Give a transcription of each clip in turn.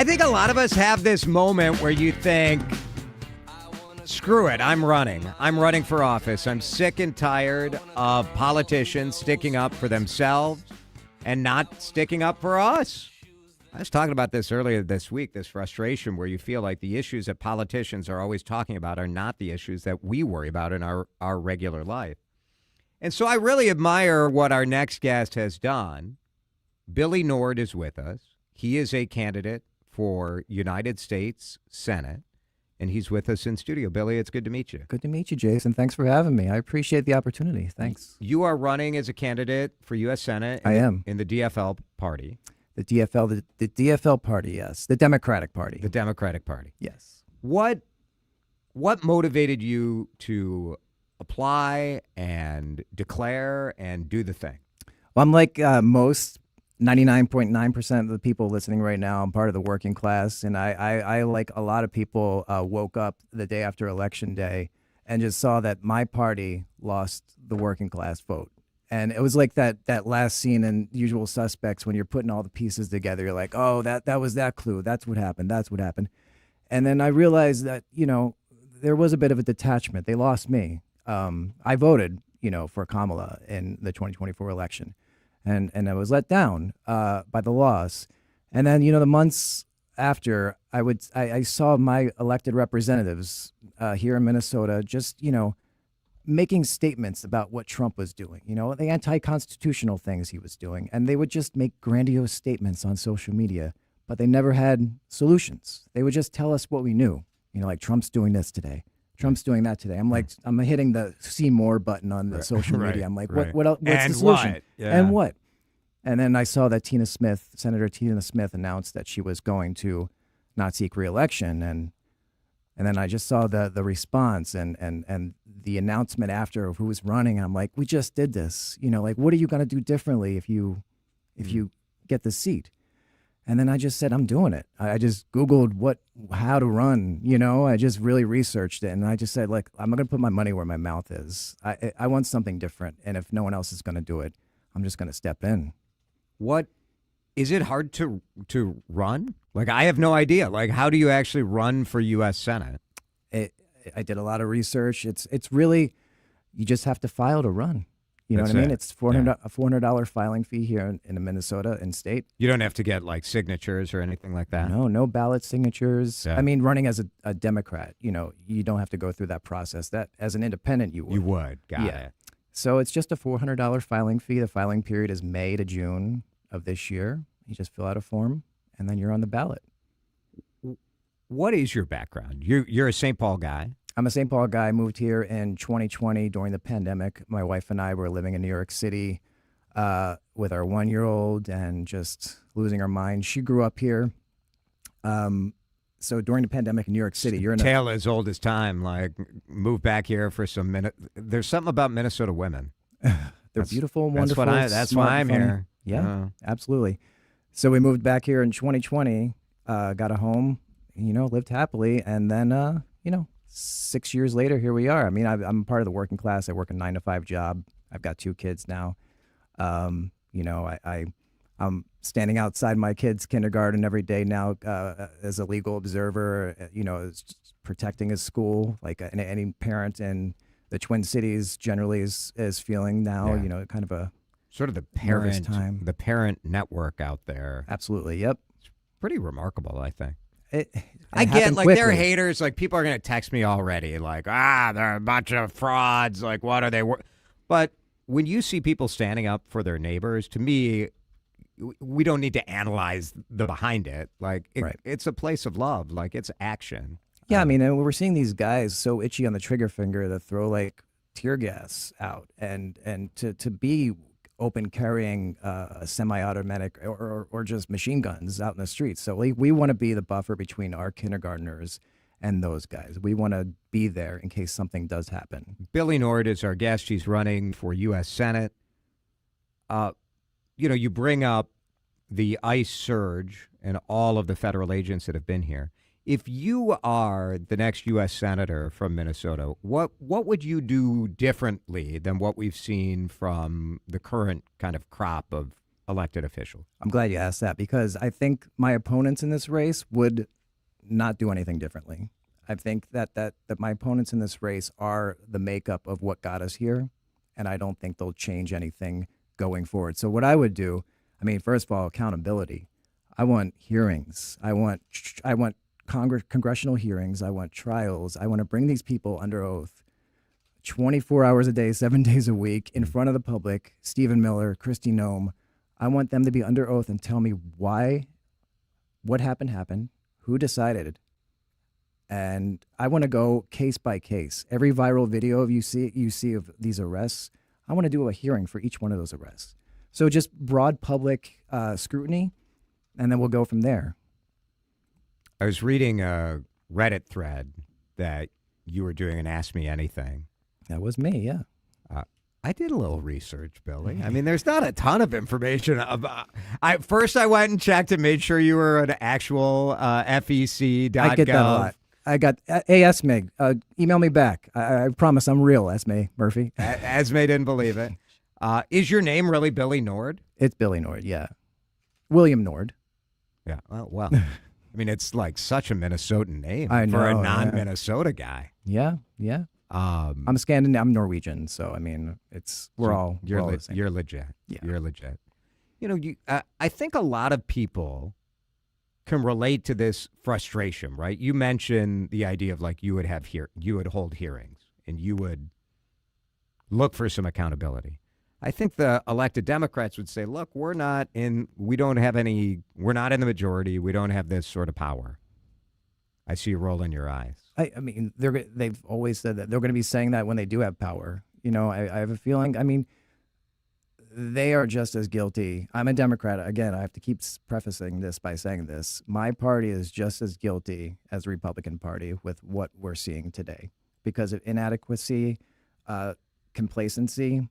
I think a lot of us have this moment where you think, screw it, I'm running. I'm running for office. I'm sick and tired of politicians sticking up for themselves and not sticking up for us. I was talking about this earlier this week, this frustration where you feel like the issues that politicians are always talking about are not the issues that we worry about in our regular life. And so I really admire what our next guest has done. Billy Nord is with us. He is a candidate for United States Senate, and he's with us in studio. Billy, it's good to meet you. Good to meet you, Jason. Thanks for having me. I appreciate the opportunity. Thanks. You are running as a candidate for U.S. Senate. I am. In the DFL party. The DFL party, yes. The Democratic Party. The Democratic Party. Yes. What motivated you to apply and declare and do the thing? Well, I'm like most 99.9% of the people listening right now. I'm part of the working class, and I like a lot of people, woke up the day after Election Day and just saw that my party lost the working class vote. And it was like that last scene in Usual Suspects when you're putting all the pieces together. You're like, oh, that was that clue. That's what happened. That's what happened. And then I realized that, there was a bit of a detachment. They lost me. I voted, for Kamala in the 2024 election. And I was let down by the loss. And then, the months after, I saw my elected representatives here in Minnesota just, making statements about what Trump was doing, the anti-constitutional things he was doing. And they would just make grandiose statements on social media, but they never had solutions. They would just tell us what we knew, like Trump's doing this today. Trump's doing that today. I'm like, I'm hitting the see more button on the social media. I'm like, what else? What's the solution? What? Yeah. And what? And then I saw that Senator Tina Smith announced that she was going to not seek re-election. And then I just saw the response and the announcement after of who was running. And I'm like, we just did this. What are you going to do differently if you get the seat? And then I just said, I'm doing it. I just Googled how to run, I just really researched it. And I just said, I'm going to put my money where my mouth is. I want something different. And if no one else is going to do it, I'm just going to step in. What is it hard to run? I have no idea. How do you actually run for U.S. Senate? I did a lot of research. It's really, you just have to file to run. You know what I mean? It's a $400 filing fee here in Minnesota in state. You don't have to get signatures or anything like that. No ballot signatures. Yeah. I mean, running as a Democrat, you don't have to go through that process. That as an independent, you would. You would. Got it. So it's just a $400 filing fee. The filing period is May to June of this year. You just fill out a form, and then you're on the ballot. What is your background? You're a St. Paul guy. I'm a St. Paul guy. Moved here in 2020 during the pandemic. My wife and I were living in New York City with our 1-year-old and just losing our mind. She grew up here. So during the pandemic in New York City, you're in tale as old as time. Move back here for some minute. There's something about Minnesota women. They're beautiful, wonderful. That's why I'm here. Yeah, absolutely. So we moved back here in 2020, got a home, lived happily, and then 6 years later, here we are. I mean, I'm part of the working class. I work a 9-to-5 job. I've got 2 kids now. I'm standing outside my kid's kindergarten every day now as a legal observer, protecting his school, like any parent in the Twin Cities generally is feeling now, kind of a sort of the nervous time. The parent network out there. Absolutely. Yep. It's pretty remarkable, I think. I get quickly. They're haters. People are going to text me already. They're a bunch of frauds. What are they? But when you see people standing up for their neighbors, to me, we don't need to analyze the behind it. Right. It's a place of love. It's action. Yeah, I mean, and we're seeing these guys so itchy on the trigger finger that throw tear gas out, and to be open carrying a semi-automatic or just machine guns out in the streets. So we want to be the buffer between our kindergartners and those guys. We want to be there in case something does happen. Billy Nord is our guest. He's running for U.S. Senate. You bring up the ICE surge and all of the federal agents that have been here. If you are the next U.S. Senator from Minnesota, what would you do differently than what we've seen from the current kind of crop of elected officials? I'm glad you asked that because I think my opponents in this race would not do anything differently. I think that my opponents in this race are the makeup of what got us here, and I don't think they'll change anything going forward. So what I would do, I mean, first of all, accountability. I want hearings. I want congressional hearings. I want trials. I want to bring these people under oath 24 hours a day, 7 days a week in front of the public. Stephen Miller, Kristi Noem. I want them to be under oath and tell me why, what happened, who decided. And I want to go case by case. Every viral video you see of these arrests, I want to do a hearing for each one of those arrests. So just broad public scrutiny, and then we'll go from there. I was reading a Reddit thread that you were doing an Ask Me Anything. That was me, yeah. I did a little research, Billy. I mean, there's not a ton of information about. First, I went and checked and made sure you were an actual FEC.gov. I get that a lot. I got, hey, Esme, email me back. I promise I'm real, Esme Murphy. Esme didn't believe it. Is your name really Billy Nord? It's Billy Nord, yeah. William Nord. Yeah, well. I mean, it's like such a Minnesotan name for a non-Minnesota guy. Yeah. I'm Norwegian, so I mean, we're all the same. You're legit. Yeah. You're legit. You know, I think a lot of people can relate to this frustration, right? You mentioned the idea of like you would hold hearings and you would look for some accountability. I think the elected Democrats would say, look, we're not in the majority. We don't have this sort of power. I see you roll in your eyes. I mean, they've always said that they're going to be saying that when they do have power. You know, I have a feeling, I mean, they are just as guilty. I'm a Democrat. Again, I have to keep prefacing this by saying this. My party is just as guilty as the Republican Party with what we're seeing today because of inadequacy, complacency,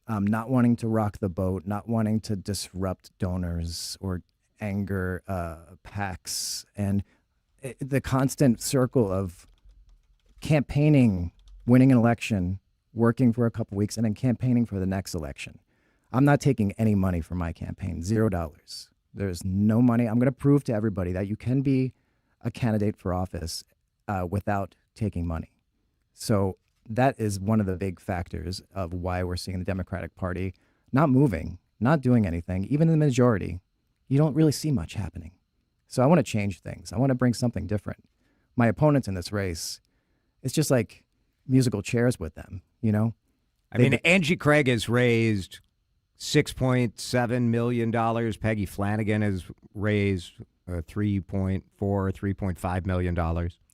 not wanting to rock the boat, not wanting to disrupt donors or anger PACs, and the constant circle of campaigning, winning an election, working for a couple weeks, and then campaigning for the next election. I'm not taking any money for my campaign, $0. There's no money. I'm going to prove to everybody that you can be a candidate for office without taking money. So that is one of the big factors of why we're seeing the Democratic Party not moving, not doing anything. Even in the majority, you don't really see much happening. So I want to change things. I want to bring something different. My opponents in this race, it's just like musical chairs with them, you know? I mean, Angie Craig has raised $6.7 million. Peggy Flanagan has raised $3.5 million.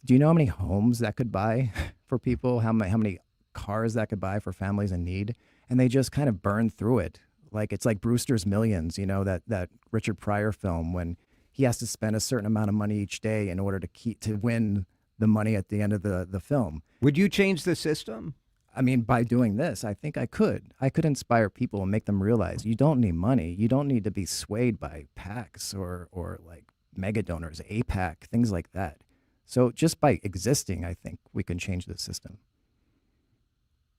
Do you know how many homes that could buy for people? How many cars that could buy for families in need? And they just kind of burn through it. Like it's like Brewster's Millions, you know, that Richard Pryor film when he has to spend a certain amount of money each day in order to win the money at the end of the film. Would you change the system? I mean, by doing this, I think I could. I could inspire people and make them realize you don't need money. You don't need to be swayed by PACs or like mega donors, APAC, things like that. So just by existing, I think we can change the system.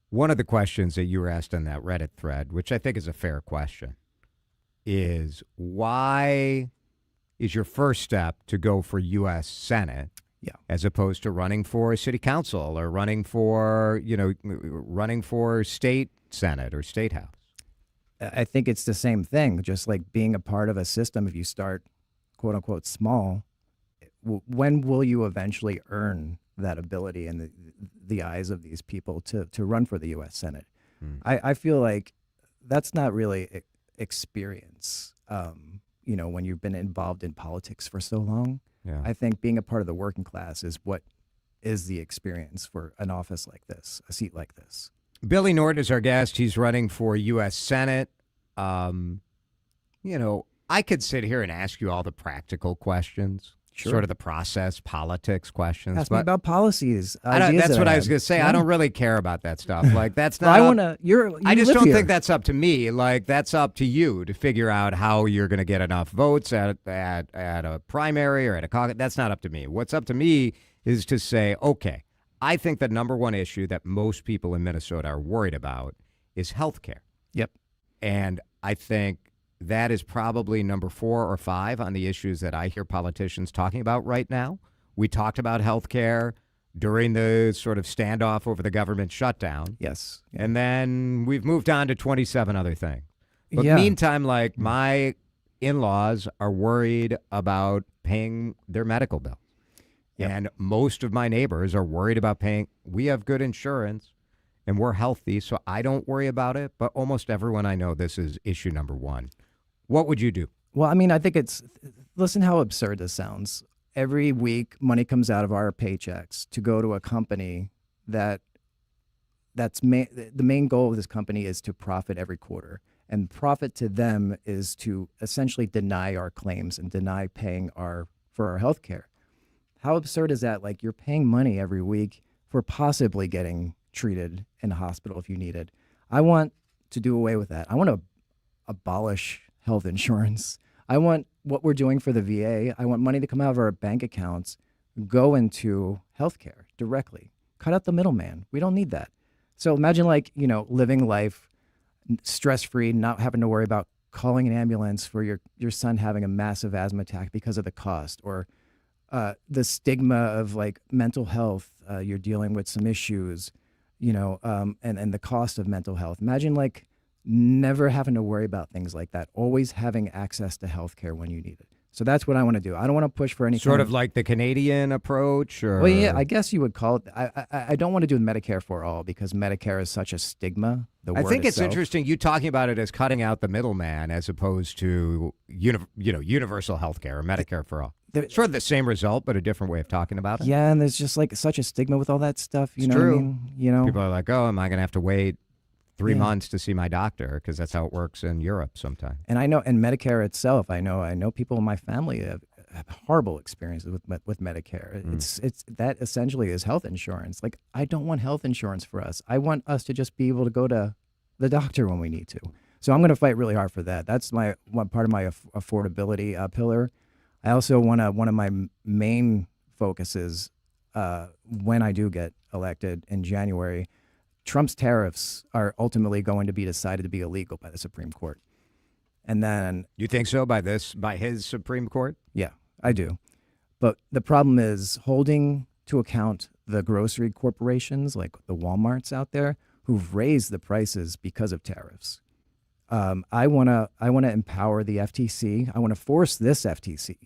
One of the questions that you were asked on that Reddit thread, which I think is a fair question, is why is your first step to go for U.S. Senate as opposed to running for city council or running for state Senate or state house? I think it's the same thing, just like being a part of a system. If you start, quote unquote, small, when will you eventually earn that ability in the eyes of these people to run for the U.S. Senate? I feel like that's not really experience, when you've been involved in politics for so long. Yeah. I think being a part of the working class is what is the experience for an office like this, a seat like this. Billy Nord is our guest. He's running for U.S. Senate. I could sit here and ask you all the practical questions, sort of the process, politics questions. Ask me about policies. That's what I was going to say. Yeah. I don't really care about that stuff. Like that's not. I just don't think that's up to me. Like that's up to you to figure out how you're going to get enough votes at a primary or at a caucus. That's not up to me. What's up to me is to say, okay, I think the number one issue that most people in Minnesota are worried about is health care. Yep. And I think that is probably number 4 or 5 on the issues that I hear politicians talking about right now. We talked about health care during the sort of standoff over the government shutdown. Yes. And then we've moved on to 27 other things. But Yeah. meantime, like my in-laws are worried about paying their medical bill. Yep. And most of my neighbors are worried about paying. We have good insurance and we're healthy, so I don't worry about it. But almost everyone I know, this is issue number 1. What would you do? Well, I mean, I think listen how absurd this sounds. Every week, money comes out of our paychecks to go to a company the main goal of this company is to profit every quarter. And profit to them is to essentially deny our claims and deny paying for our health care. How absurd is that? Like, you're paying money every week for possibly getting treated in a hospital if you need it. I want to do away with that. I want to abolish health insurance. I want what we're doing for the VA. I want money to come out of our bank accounts, go into healthcare directly. Cut out the middleman. We don't need that. So imagine, like, living life stress-free, not having to worry about calling an ambulance for your son having a massive asthma attack because of the cost, or the stigma of like mental health. You're dealing with some issues, and the cost of mental health. Imagine like never having to worry about things like that, always having access to healthcare when you need it. So that's what I want to do. I don't want to push for any sort of like the Canadian approach, or well, yeah, I guess you would call it. I don't want to do Medicare for all because Medicare is such a stigma. I think it's interesting you talking about it as cutting out the middleman as opposed to universal health care or Medicare for all. Sort of the same result, but a different way of talking about it. Yeah, and there's just like such a stigma with all that stuff. You know true. what I mean? People are like, "Oh, am I going to have to wait 3 months to see my doctor?" Because that's how it works in Europe sometimes. And I know, and Medicare itself, I know people in my family have horrible experiences with Medicare. It's that essentially is health insurance. Like, I don't want health insurance for us. I want us to just be able to go to the doctor when we need to. So I'm going to fight really hard for that. That's one part of my affordability pillar. I also want to, one of my main focuses when I do get elected in January, Trump's tariffs are ultimately going to be decided to be illegal by the Supreme Court. And then... You think so by his Supreme Court? Yeah, I do. But the problem is holding to account the grocery corporations like the Walmarts out there who've raised the prices because of tariffs. I want to empower the FTC. I want to force this FTC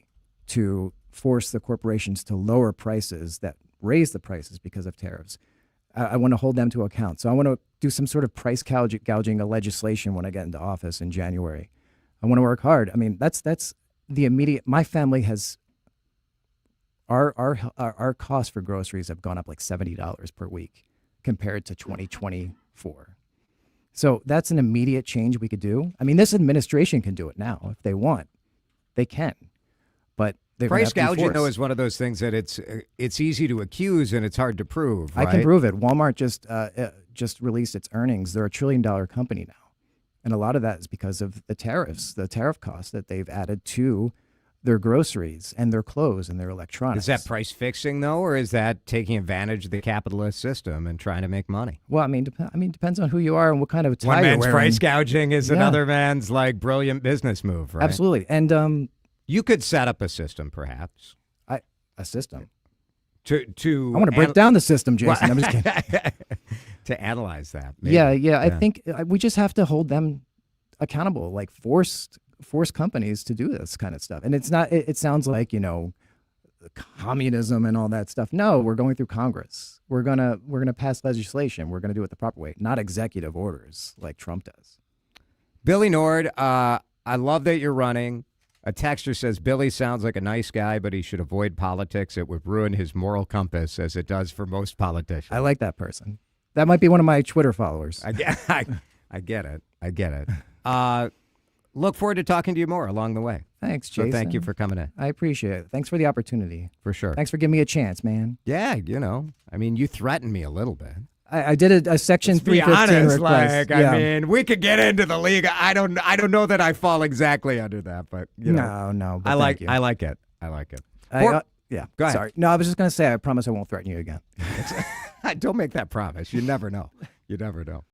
to force the corporations to lower prices that raise the prices because of tariffs. I want to hold them to account. So I want to do some sort of price gouging legislation when I get into office in January. I want to work hard. I mean, that's the immediate. My family has our costs for groceries have gone up like $70 per week compared to 2024. So that's an immediate change we could do. I mean, this administration can do it now if they want. They can. But price gouging, though, is one of those things that it's easy to accuse and it's hard to prove. Right? I can prove it. Walmart just released its earnings. They're $1 trillion company now, and a lot of that is because of the tariffs, the tariff costs that they've added to their groceries and their clothes and their electronics. Is that price fixing though, or is that taking advantage of the capitalist system and trying to make money? Well, I mean, depends on who you are and what kind of tie one you're man's wearing. Price gouging is another man's like brilliant business move, right? Absolutely, and you could set up a system, perhaps. A system. To I want to break down the system, Jason. I'm just kidding. To analyze that. Maybe. Yeah. I think we just have to hold them accountable, like force companies to do this kind of stuff. And it's not. It sounds like communism and all that stuff. No, we're going through Congress. We're gonna pass legislation. We're gonna do it the proper way, not executive orders like Trump does. Billy Nord, I love that you're running. A texter says, Billy sounds like a nice guy, but he should avoid politics. It would ruin his moral compass, as it does for most politicians. I like that person. That might be one of my Twitter followers. I get it. Look forward to talking to you more along the way. Thanks, Jason. So thank you for coming in. I appreciate it. Thanks for the opportunity. For sure. Thanks for giving me a chance, man. Yeah, I mean, you threatened me a little bit. I did a Section 315 request. I mean, we could get into the league. I don't know that I fall exactly under that, but no. But I like it. Yeah. Go ahead. Sorry. No, I was just going to say, I promise I won't threaten you again. Don't make that promise. You never know.